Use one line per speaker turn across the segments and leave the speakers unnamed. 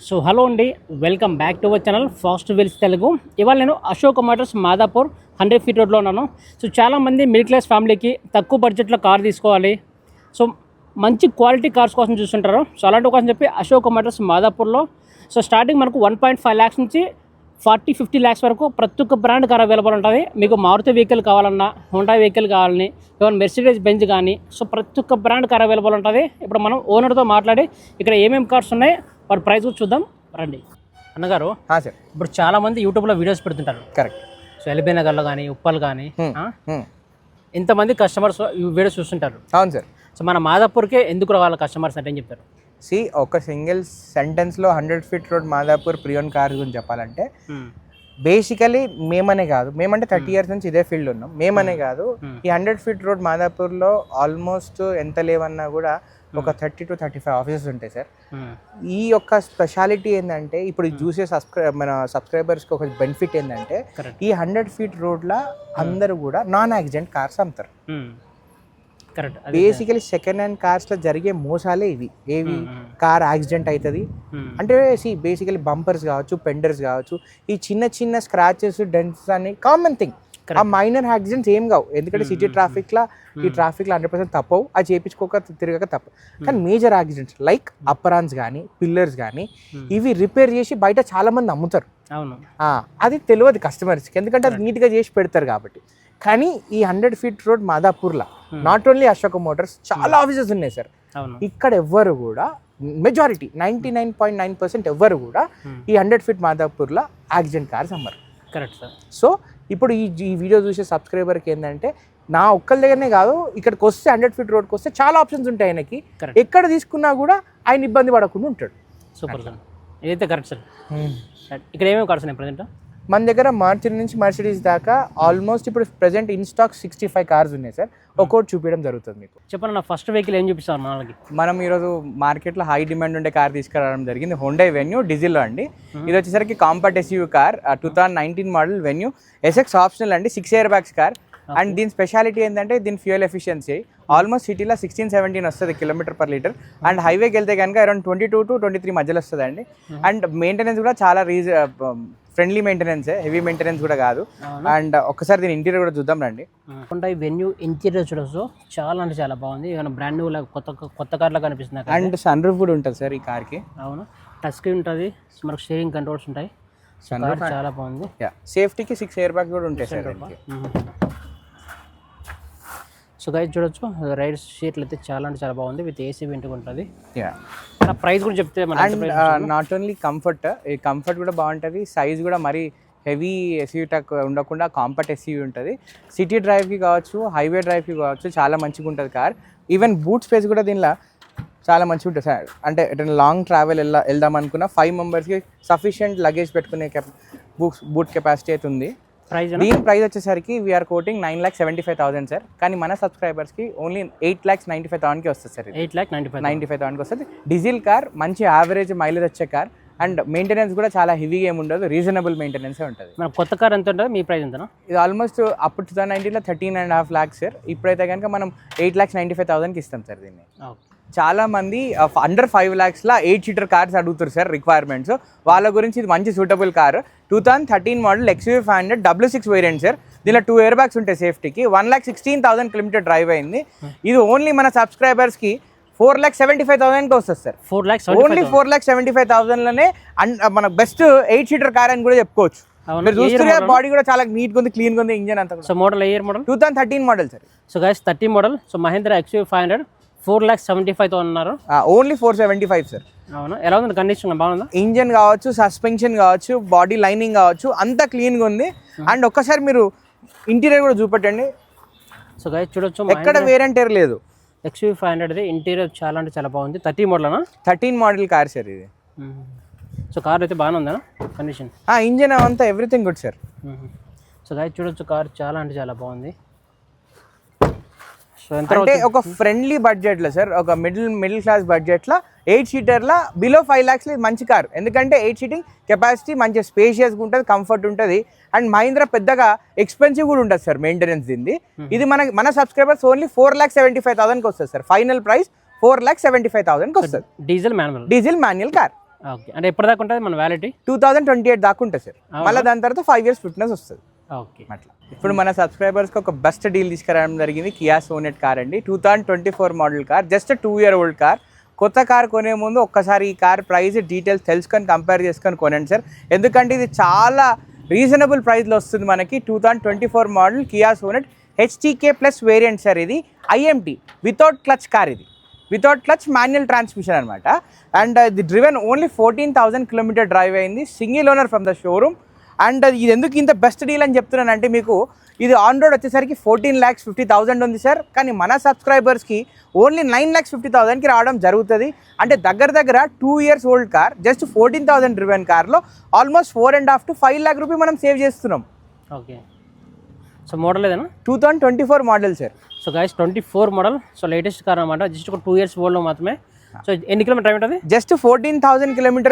So hello అండి, welcome back to our channel fast wheels Telugu. ఇవాళ నేను అశోక్ మోటార్స్ మాదాపూర్ 100 ఫీట్ రోడ్లో ఉన్నాను. సో చాలామంది మిడిల్ క్లాస్ ఫ్యామిలీకి తక్కువ బడ్జెట్లో కార్ తీసుకోవాలి, సో మంచి క్వాలిటీ కార్స్ కోసం చూస్తుంటారు. సో అలాంటి కోసం చెప్పి అశోక్ మోటార్స్ మాదాపూర్లో సో స్టార్టింగ్ మనకు 1.5 lakhs నుంచి 40-50 lakhs వరకు ప్రతి ఒక్క బ్రాండ్ కార్ అవైలబుల్ ఉంటుంది. మీకు మారుతి వెహికల్ కావాలన్నా, హోండా వెహికల్ కావాలని, ఈవెన్ మెర్సిడీస్ బెంజ్ కానీ, సో ప్రతి ఒక్క బ్రాండ్ కార్ అవైలబుల్ ఉంటుంది. ఇప్పుడు మనం ఓనర్తో మాట్లాడి ఇక్కడ ఏమేమి కార్స్ ఉన్నాయి వాటి ప్రైస్ కూడా చూద్దాం రండి. అన్నగారు
సార్,
ఇప్పుడు చాలామంది యూట్యూబ్లో వీడియోస్ పెడుతుంటారు.
కరెక్ట్.
సో ఎల్బీ నగర్లో కానీ, ఉప్పల్ కానీ ఇంతమంది కస్టమర్స్ ఈ వీడియోస్ చూస్తుంటారు.
అవును సార్.
సో మన మాదాపూర్కే ఎందుకు రావాలి కస్టమర్స్ అంటే ఏం చెప్తారు?
ఒక సింగిల్ సెంటెన్స్లో 100 feet road Madhapur pre owned cars గురించి చెప్పాలంటే బేసికలీ మేమనే కాదు, మేమంటే 30 years నుంచి ఇదే ఫీల్డ్ ఉన్నాం. మేమనే కాదు, ఈ 100 ఫీట్ రోడ్ మాదాపూర్లో ఆల్మోస్ట్ ఎంత లేవన్నా కూడా ఒక 30 to 35 ఆఫీసెస్ ఉంటాయి సార్. ఈ యొక్క స్పెషాలిటీ ఏంటంటే ఇప్పుడు చూసే మన సబ్స్క్రైబర్స్కి ఒక బెనిఫిట్ ఏంటంటే ఈ 100 ఫీట్ రోడ్లో అందరూ కూడా నాన్ యాక్సిడెంట్ కార్స్ అమ్ముతారు. బేసికలీ సెకండ్ హ్యాండ్ కార్స్లో జరిగే మోసాలే ఇవి. ఏవి? కార్ యాక్సిడెంట్ అవుతుంది అంటే బేసికలీ బంపర్స్ కావచ్చు, పెండర్స్ కావచ్చు, ఈ చిన్న చిన్న స్క్రాచెస్, డెంట్స్ అని కామన్ థింగ్. ఆ మైనర్ యాక్సిడెంట్స్ ఏం కావు, ఎందుకంటే సిటీ ట్రాఫిక్లో 100% తప్పవు, అది చేయించుకోక తిరగక తప్పవు. కానీ మేజర్ యాక్సిడెంట్స్ లైక్ అప్పరాన్స్ కానీ, పిల్లర్స్ కానీ ఇవి రిపేర్ చేసి బయట చాలా మంది అమ్ముతారు. అది తెలియదు కస్టమర్స్కి, ఎందుకంటే అది నీట్గా చేసి పెడతారు కాబట్టి. కానీ ఈ 100 ఫీట్ రోడ్ మాదాపూర్లో నాట్ ఓన్లీ అశోక్ మోటార్స్, చాలా ఆఫీసెస్ ఉన్నాయి సార్. ఇక్కడ ఎవ్వరు కూడా మెజారిటీ 99.9% ఎవ్వరు కూడా ఈ 100 ఫీట్ మాదాపూర్లో యాక్సిడెంట్ కార్స్ అమ్మరు.
Correct sir.
సో ఇప్పుడు ఈ వీడియో చూసే సబ్స్క్రైబర్కి ఏంటంటే నా ఒక్కరి దగ్గరనే కాదు, ఇక్కడికి వస్తే 100 ఫీట్ రోడ్కి వస్తే చాలా ఆప్షన్స్ ఉంటాయి ఆయనకి. ఎక్కడ తీసుకున్నా కూడా ఆయన ఇబ్బంది పడకుండా ఉంటాడు.
సూపర్ సార్, ఇదైతే కరెక్ట్ సార్. ఇక్కడ ఏమేమి కార్స్ ఉన్నాయి ప్రజెంట్?
మన దగ్గర మార్చి నుంచి మర్సిడీస్ దాకా ఆల్మోస్ట్ ఇప్పుడు ప్రెజెంట్ ఇన్ స్టాక్ 65 కార్స్ ఉన్నాయి సార్. ఒక్కోటి చూపించడం జరుగుతుంది మీకు.
చెప్పండి, నా ఫస్ట్ వెహికల్ ఏం చూపిస్తారు మనకి?
మనం ఈరోజు మార్కెట్లో హై డిమాండ్ ఉండే కార్ తీసుకురావడం జరిగింది. హోండా వెన్యూ డీజిల్లో అండి. ఇది వచ్చేసరికి compact SUV car, 2019 model venue, SX optional అండి, 6 air bags కార్. అండ్ దీని స్పెషాలిటీ ఏంటంటే దీని ఫ్యూయల్ ఎఫిషియన్సీ ఆల్మోస్ట్ సిటీలో 16-17 వస్తుంది km/liter. అండ్ హైవేకి వెళ్తే కనుక అరౌండ్ 22 to 23 మధ్యలో వస్తుంది అండి. అండ్ మెయింటెనెన్స్ కూడా చాలా ఫ్రెండ్లీ మెయింటెనెన్స్, హెవీ మెయింటెనెన్స్ కూడా కాదు. అండ్ ఒక్కసారి దీని ఇంటీరియర్ కూడా చూద్దాం రండి.
ఈ వెన్యూ ఇంటీరియర్ చూడొచ్చు, చాలా అంటే చాలా బాగుంది. బ్రాండ్ న్యూ కొత్త కార్లో కనిపిస్తుంది.
అండ్ సన్ రూఫ్ కూడా ఉంటుంది సార్ ఈ కార్కి.
అవును, టచ్ స్క్రీన్ ఉంటుంది, మనకు స్టీరింగ్ కంట్రోల్స్ ఉంటాయి. చాలా బాగుంది.
సేఫ్టీకి 6 air bags కూడా ఉంటాయి సార్.
సో గైస్ చూడొచ్చు, రైడ్ సీట్లు అయితే చాలా అంటే చాలా బాగుంది, విత్ ఏసీ వెంట్ ఉంటుంది. ప్రైస్ కూడా చెప్తే
నాట్ ఓన్లీ కంఫర్ట్, ఈ కంఫర్ట్ కూడా బాగుంటుంది, సైజ్ కూడా మరీ హెవీ ఎస్యూవీ టక్ ఉండకుండా కాంపాక్ట్ ఎస్యూవీ ఉంటుంది. సిటీ డ్రైవ్కి కావచ్చు, హైవే డ్రైవ్కి కావచ్చు, చాలా మంచిగా ఉంటుంది కార్. ఈవెన్ బూట్ స్పేస్ కూడా దీనిలో చాలా మంచిగా ఉంటుంది సార్. అంటే లాంగ్ ట్రావెల్ వెళ్దాం అనుకున్న 5 members సఫిషియంట్ లగేజ్ పెట్టుకునే బూట్ కెపాసిటీ అయితే ఉంది. దీని ప్రైస్ వచ్చేసరికి వీఆర్ కోటింగ్ 9,75,000 సార్. కానీ మన సబ్స్క్రైబర్స్కి ఓన్లీ 8,95,000కి వస్తుంది సార్. 8,95,000కి వస్తుంది. డీజిల్ కార్, మంచి యావరేజ్ మైలేజ్ వచ్చే కార్. అండ్ మెయింటెనెన్స్ కూడా చాలా హెవీగా ఏమి ఉండదు, రీజనబుల్ మెయింటెనెన్సే ఉంటుంది.
మన కొత్త కార్ ఎంత ఉంటుంది, మీ ప్రైస్ ఎంతనా?
ఇది ఆల్మోస్ట్ అప్పుడు 2019లో 13.5 lakhs సార్. ఇప్పుడైతే కనుక మనం 8,95,000కి ఇస్తాం సార్ దీన్ని. చాలా మంది అండర్ 5 lakhsలో 8 seater కార్స్ అడుగుతారు సార్ రిక్వైర్మెంట్స్. వాళ్ళ గురించి ఇది మంచి suitable car. 2013 model XUV 500 W6 variant sir. దీనిలో 2 air bags ఉంటాయి సేఫ్టీకి. 1,16,000 km డ్రైవ్ అయింది. ఇది ఓన్లీ మన సబ్స్క్రైబర్స్కి 4,75,000కి వస్తుంది సార్. ఓన్లీ 4,75,000లోనే మన బెస్ట్ 8 seater కార్ అని కూడా చెప్పుకోవచ్చు. మీరు చూస్తే బాడీ కూడా చాలా నీట్గా ఉంది, క్లీన్గా ఉంది, ఇంజన్ అంతా.
So model year model
2013 model sir.
So guys 13 model. So Mahindra XUV 500 4,75,000 అన్నారు.
Only 475 sir.
అవునా, ఎలా ఉంది కండిషన్? బాగుందా?
ఇంజన్ కావచ్చు, సస్పెన్షన్ కావచ్చు, బాడీ లైనింగ్ కావచ్చు, అంతా క్లీన్గా ఉంది. అండ్ ఒక్కసారి మీరు ఇంటీరియర్ కూడా చూపెట్టండి.
సో గైస్ చూడొచ్చు,
ఎక్కడ వేరంటీర్ లేదు.
XUV 500 ఇంటీరియర్ చాలా అంటే చాలా బాగుంది. 13 మోడల్
13 మోడల్ కార్ సార్ ఇది.
సో కార్ అయితే బాగానే ఉందా కండిషన్?
ఇంజన్ అంతా everything good sir.
So guys చూడొచ్చు, కార్ చాలా అంటే చాలా బాగుంది.
అంటే ఒక ఫ్రెండ్లీ బడ్జెట్లో సార్, ఒక మిడిల్ క్లాస్ బడ్జెట్లో 8 seaterలో బిలో 5 lakhsలో మంచి కార్. ఎందుకంటే 8 seating కెపాసిటీ, మంచి స్పేషియస్గా ఉంటుంది, కంఫర్ట్ ఉంటుంది. అండ్ మహీంద్రా పెద్దగా ఎక్స్పెన్సివ్ కూడా ఉంటుంది సార్ మెయింటెనెన్స్ దీన్ని. ఇది మన సబ్స్క్రైబర్స్ ఓన్లీ 4,75,000కి వస్తుంది సార్. ఫైనల్ ప్రైస్ 4,75,000కి వస్తుంది.
Diesel manual
car.
ఓకే, అంటే ఎప్పటిదాకా ఉంటుంది మన వ్యాలిటీ?
2028 దాకా ఉంటుంది సార్. మళ్ళీ దాని తర్వాత 5 years ఫిట్నెస్ వస్తుంది.
ఓకే,
అట్లా. ఇప్పుడు మన సబ్స్క్రైబర్స్కి ఒక బెస్ట్ డీల్ తీసుకురావడం జరిగింది. కియా సోనెట్ కార్ అండి, 2024 model car, just 2 year old car. కొత్త కార్ కొనే ముందు ఒక్కసారి ఈ కార్ ప్రైస్ డీటెయిల్స్ తెలుసుకొని కంపేర్ చేసుకొని కొనండి సార్. ఎందుకంటే ఇది చాలా రీజనబుల్ ప్రైస్లో వస్తుంది మనకి. 2024 model Kia Sonet HTK plus variant sir. ఇది IMT వితౌట్ క్లచ్ కార్, ఇది వితౌట్ క్లచ్ మాన్యువల్ ట్రాన్స్మిషన్ అనమాట. అండ్ ఇది డ్రివెన్ ఓన్లీ 14,000 kilometer డ్రైవ్ అయింది, single owner from the showroom. And ఇది ఎందుకు ఇంత బెస్ట్ డీల్ అని చెప్తున్నానంటే, మీకు ఇది ఆన్ రోడ్ వచ్చేసరికి 14,50,000 ఉంది సార్. కానీ మన సబ్స్క్రైబర్స్కి ఓన్లీ 9,50,000కి రావడం జరుగుతుంది. అంటే దగ్గర 2 years old car, just 14,000 driven కార్లో ఆల్మోస్ట్ 4.5 to 5 lakh రూపీ మనం సేవ్ చేస్తున్నాం.
ఓకే, సో మోడల్ ఏదైనా
2024 మోడల్ సార్.
సో గైస్ 24 మోడల్, సో లేటెస్ట్ కార్ అనమాట. జస్ట్ ఒక 2 years ఓల్డ్లో మాత్రమే. సో ఎన్ని కిలోమీటర్ డ్రైవ్ ఉంటుంది?
జస్ట్ 14,000 kilometer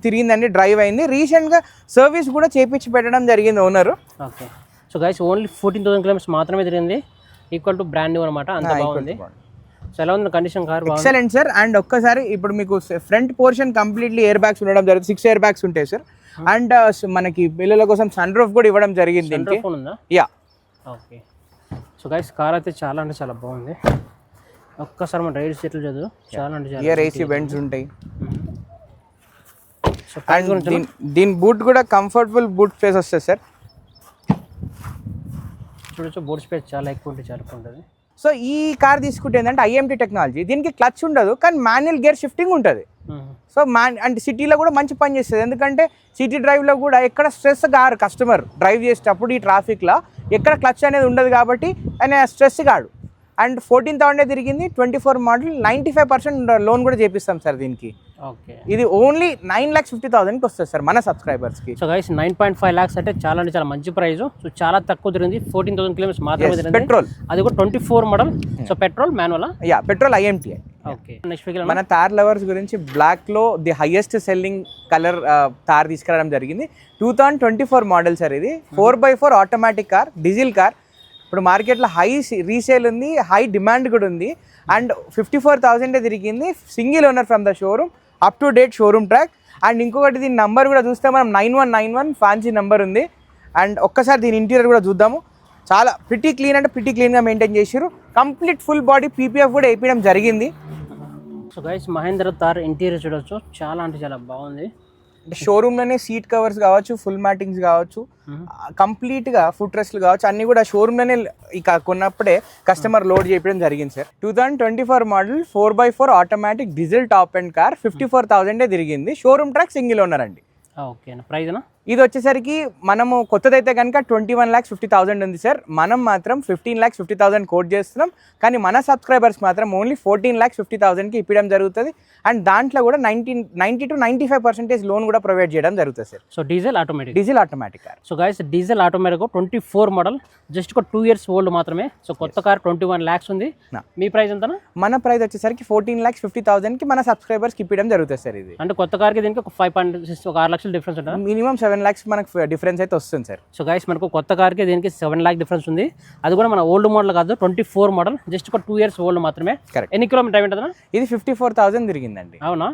తిరిగిందండి, డ్రైవ్ అయింది. రీసెంట్గా సర్వీస్ కూడా చేపించి పెట్టడం జరిగింది owner.
Okay, so guys only 14,000 kilometers మాత్రమే తిరిగింది, ఈక్వల్ టు బ్రాండ్ న్యూ అనమాట. అంత బాగుంది. సో ఎలా ఉంది condition car?
Excellent sir. And ఒక్కసారి ఇప్పుడు మీకు front portion completely air bags ఉండడం జరుగుతుంది, 6 air bags ఉంటాయి సార్. అండ్ మనకి పిల్లల కోసం సన్ రూఫ్ కూడా ఇవ్వడం జరిగింది దీనికి. Yeah.
Okay, so guys car అయితే చాలా అంటే చాలా బాగుంది. ఒక్కసారి మన రైడ్ సీట్లు చదువు, చాలా అంటే చాలా.
ఇయర్ AC వెంట్స్ ఉంటాయి. అండ్ దీని బూట్ కూడా కంఫర్టబుల్ బూట్ స్పేస్ వస్తుంది సార్.
చూడొచ్చు, బూట్ స్పేస్ చాలా ఎక్కువ ఉంటుంది, చాలా ఉంటుంది.
సో ఈ కార్ తీసుకుంటే ఏంటంటే IMT టెక్నాలజీ, దీనికి క్లచ్ ఉండదు కానీ మాన్యువల్ గేర్ షిఫ్టింగ్ ఉంటుంది. సో అంటే సిటీలో కూడా మంచి పని చేస్తుంది. ఎందుకంటే సిటీ డ్రైవ్లో కూడా ఎక్కడ స్ట్రెస్ కారు కస్టమర్ డ్రైవ్ చేసేటప్పుడు ఈ ట్రాఫిక్లో ఎక్కడ క్లచ్ అనేది ఉండదు కాబట్టి ఆయన స్ట్రెస్ కాడు. అండ్ 14,000 తిరిగింది, 24 మోడల్, 95% లోన్ కూడా చేపిస్తాం సార్ దీనికి.
ఓకే,
ఇది ఓన్లీ 9,50,000కి వస్తుంది సార్ మన సబ్స్క్రైబర్స్కి.
సో గైస్ 9.5 lakhs అంటే చాలా అంటే చాలా మంచి ప్రైస్. సో చాలా తక్కువ తిరిగింది, 14,000 kilometers మాత్రమే తిరిగింది.
పెట్రోల్,
అది కూడా 24 మోడల్. So petrol manual?
Yeah, petrol IMT.
Okay, next vehicle
మన థార్ లవర్స్ గురించి బ్లాక్లో the highest selling colour Thar తీసుకురావడం జరిగింది. 2024 మోడల్ సార్. ఇది 4x4 automatic car, diesel car. ఇప్పుడు మార్కెట్లో హై రీసేల్ ఉంది, హై డిమాండ్ కూడా ఉంది. అండ్ 54,000 తిరిగింది, single owner from the showroom, up to date showroom track. And ఇంకొకటి దీని నెంబర్ కూడా చూస్తే మనం 9191 ఫ్యాన్సీ నెంబర్ ఉంది. అండ్ ఒక్కసారి దీని ఇంటీరియర్ కూడా చూద్దాము. చాలా ప్రిటీ క్లీన్ అంటే ప్రిటీ క్లీన్గా మెయింటైన్ చేసారు. కంప్లీట్ ఫుల్ బాడీ PPF కూడా వేయడం జరిగింది.
So guys Mahindra Thar interior చూడొచ్చు, చాలా అంటే చాలా బాగుంది.
అంటే షోరూమ్లోనే సీట్ కవర్స్ కావచ్చు, ఫుల్ మ్యాటింగ్స్ కావచ్చు, కంప్లీట్గా ఫుట్ రెస్ట్లు కావచ్చు, అన్నీ కూడా షోరూమ్లోనే ఇక కొన్నప్పుడే కస్టమర్ లోడ్ చేయడం జరిగింది sir. 2024 model 4x4 automatic diesel top and car, 54,000 తిరిగింది, షోరూమ్ ట్రాక్, సింగిల్ ఓనర్ అండి.
ఓకే, ప్రైజ్నా?
ఇది వచ్చేసరికి మనము కొత్తదైతే కనుక 21,50,000 ఉంది సార్. మనం మాత్రం 15,50,000 కోట్ చేస్తున్నాం. కానీ మన సబ్స్క్రైబర్స్ మాత్రం ఓన్లీ 14,50,000కి ఇప్పడం జరుగుతుంది. అండ్ దాంట్లో కూడా 90 to 95% లోన్ కూడా ప్రొవైడ్ చేయడం జరుగుతుంది sir.
So diesel automatic?
Diesel automatic car.
So guys diesel automatic 24 model, just ఒక 2 years ఓల్డ్ మాత్రమే. సో కొత్త కార్ 21 lakhs ఉంది. మీ ప్రైస్ ఎంతనా?
మన ప్రైస్ వచ్చేసరికి 14,50,000కి మన సబ్స్క్రైబర్స్కి ఇప్పడం జరుగుతుంది సార్. ఇది
అంటే కొత్త కార్కి దీనికి ఒక 5.6 ఒక 6 lakhs డిఫరెన్స్ ఉంటుంది.
మినిమం 7 lakhs మనకు డిఫరెన్స్ అయితే వస్తుంది సార్.
సో గైస్ మనకు కొత్త కార్కి దీనికి 7 lakh డిఫరెన్స్ ఉంది. అది కూడా మన ఓల్డ్ మోడల్ కాదు, 24 మోడల్, జస్ట్ ఒక 2 years ఓల్డ్ మాత్రమే.
కరెక్ట్.
ఎన్ని కిలోమీటర్ డ్రైవ్ ఉంటుందా?
ఇది 54,000 తిరిగిందండి.
అవునా?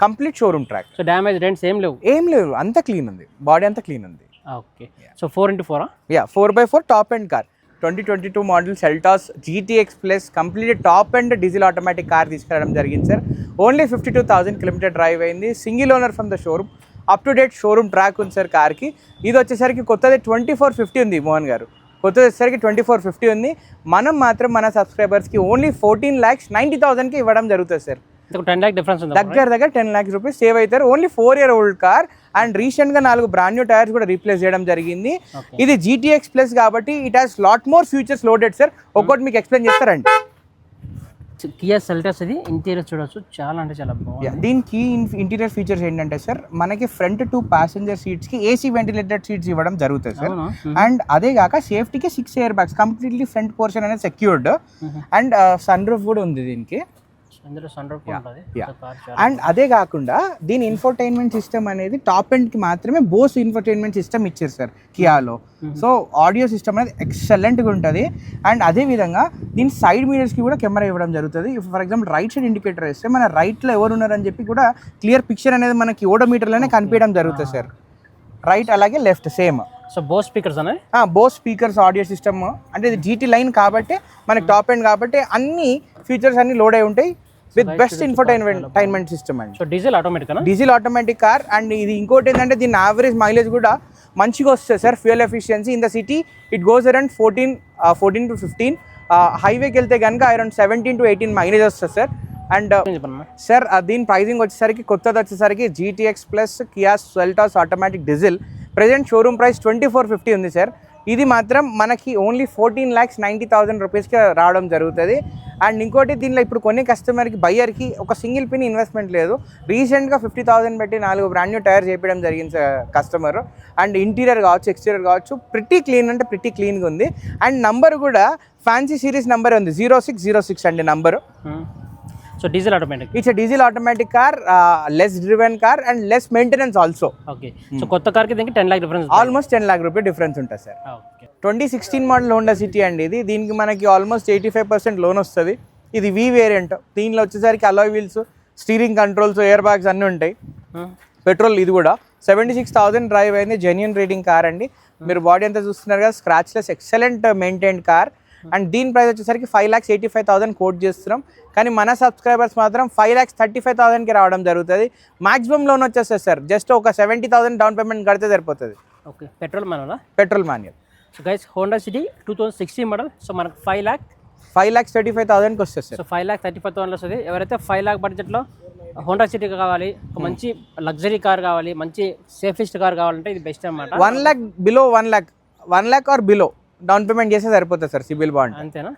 Complete showroom track.
So damage dents ఏం లేవు?
ఏం లేవు, అంతా క్లీన్ ఉంది, బాడీ అంతా క్లీన్ ఉంది.
Okay, so 4x4?
Yeah, 4x4 top and car. 2022 model Seltos GTX plus complete top and diesel automatic car తీసుకురావడం జరిగింది సార్. ఓన్లీ 52,000 kilometer డ్రైవ్ అయింది, single owner from the showroom, up to date showroom track ఉంది sir కార్కి. ఇది వచ్చేసరికి కొత్తది 2450 ఉంది మోహన్ గారు, కొత్తది వచ్చేసరికి 2450 ఉంది. మనం మాత్రం మన సబ్స్క్రైబర్స్కి ఓన్లీ 14,90,000కి ఇవ్వడం జరుగుతుంది సార్.
10 lakh డిఫరెన్స్ ఉంది.
దగ్గర 10 lakhs రూపీస్ సేవ్ అవుతారు. Only 4 year old car. And రీసెంట్గా 4 బ్రాండ్ న్యూ టైర్స్ కూడా రీప్లేస్ చేయడం జరిగింది. ఇది GTX ప్లస్ కాబట్టి it has lot more features loaded sir. ఒక్కొక్కటి మీకు ఎక్స్ప్లెయిన్ చేస్తారండి.
కియా సెల్టాస్ ఇది ఇంటీరియర్ చూడొచ్చు, చాలా అంటే చాలా బాగుంది.
దీనికి ఇంటీరియర్ ఫీచర్స్ ఏంటంటే సార్, మనకి front 2 passenger సీట్స్కి AC ventilated seats ఇవ్వడం జరుగుతుంది సార్. అండ్ అదే కాక సేఫ్టీకి 6 air bags, completely front portion అనేది సెక్యూర్డ్. అండ్ సన్ రూఫ్ కూడా ఉంది దీనికి.
ఇందులో సన్ రూఫ్ ఉంటుంది.
అండ్ అదే కాకుండా దీని ఇన్ఫోటైన్మెంట్ సిస్టమ్ అనేది టాప్ ఎండ్కి మాత్రమే బోస్ ఇన్ఫోటైన్మెంట్ సిస్టమ్ ఇచ్చారు సార్ కియాలో. సో ఆడియో సిస్టమ్ అనేది ఎక్సలెంట్గా ఉంటుంది. అండ్ అదే విధంగా దీని సైడ్ మిరర్స్కి కూడా కెమెరా ఇవ్వడం జరుగుతుంది. For example right side indicator వేస్తే మన రైట్లో ఎవరు ఉన్నారని చెప్పి కూడా క్లియర్ పిక్చర్ అనేది మనకి ఓడోమీటర్లోనే కనిపించడం జరుగుతుంది సార్. రైట్ అలాగే left same.
So Bose speakers అనే
బోస్ స్పీకర్స్ ఆడియో సిస్టమ్ అంటే ఇది జీటీ లైన్ కాబట్టి మనకి టాప్ ఎండ్ కాబట్టి అన్ని ఫీచర్స్ అన్ని లోడ్ అయి ఉంటాయి విత్ బెస్ట్ ఇన్ఫోటైన్మెంట్ సిస్టమ్ అండి.
So diesel automatic
diesel automatic car. And ఇది ఇంకోటి ఏంటంటే దీని యావరేజ్ మైలేజ్ కూడా మంచిగా వస్తుంది sir. Fuel efficiency in the city it goes around 14 to 15. హైవేకి వెళ్తే కనుక అరౌండ్ 17 to 18 మైలేజ్ వస్తుంది సార్. అండ్ సార్ దీని ప్రైజింగ్ వచ్చేసరికి కొత్తది వచ్చేసరికి GTX plus Kia Seltos automatic diesel present showroom price 2450 ఉంది సార్. ఇది మాత్రం మనకి ఓన్లీ 14,90,000 రూపీస్కి రావడం జరుగుతుంది. అండ్ ఇంకోటి దీనిలో ఇప్పుడు కొన్ని కస్టమర్కి బయ్యర్కి ఒక సింగిల్ పిన్ ఇన్వెస్ట్మెంట్ లేదు. రీసెంట్గా 50,000 పెట్టి 4 బ్రాండ్ న్యూ టైర్ చేయించడం జరిగింది కస్టమర్. అండ్ ఇంటీరియర్ కావచ్చు ఎక్స్టీరియర్ కావచ్చు ప్రిటీ క్లీన్ అంటే ప్రిటీ క్లీన్గా ఉంది. అండ్ నంబర్ కూడా ఫ్యాన్సీ సిరీస్ నెంబర్ ఉంది 0606 అండి number.
So diesel automatic.
It's a diesel automatic car, less driven car and less maintenance also.
Okay. So కొత్త కార్కి దీనికి 10 lakh difference,
almost 10 lakh rupee difference ఉంటుంది సార్. 2016 మోడల్ హోండా సిటీ అండి ఇది. దీనికి మనకి ఆల్మోస్ట్ 85% లోన్ వస్తుంది. ఇది వి వేరియంట్. దీనిలో వచ్చేసరికి alloy wheels, steering controls, air bags అన్నీ ఉంటాయి. పెట్రోల్ ఇది కూడా 76,000 డ్రైవ్ అయింది. జెన్యూన్ రేటింగ్ కార్ అండి. మీరు బాడీ అంతా చూస్తున్నారు కదా, scratchless excellent maintained car. And దీని ప్రైస్ వచ్చేసరికి 5,85,000 కోట్ చేస్తున్నాం. కానీ మన సబ్స్క్రైబర్స్ మాత్రం 5,35,000కి రావడం జరుగుతుంది. మాక్సిమం లోన్ వచ్చేస్తుంది సార్. జస్ట్ ఒక 70,000 డౌన్ పేమెంట్ కడితే సరిపోతుంది.
Okay. Petrol manual.
Petrol manual.
So guys Honda city 2016 model. So మనకు
5,35,000కి వస్తుంది సార్.
సో 5,35,000 వస్తుంది. ఎవరైతే 5 lakh బడ్జెట్లో హోండా సిటీ కావాలి, ఒక మంచి లగ్జరీ కార్ కావాలి, మంచి సేఫెస్ట్ కార్ కావాలంటే ఇది బెస్ట్ అనమాట.
1 lakh below 1 lakh or below down payment చేస్తే సరిపోతుంది సార్ సిబిల్ బాండ్.
అంతేనా?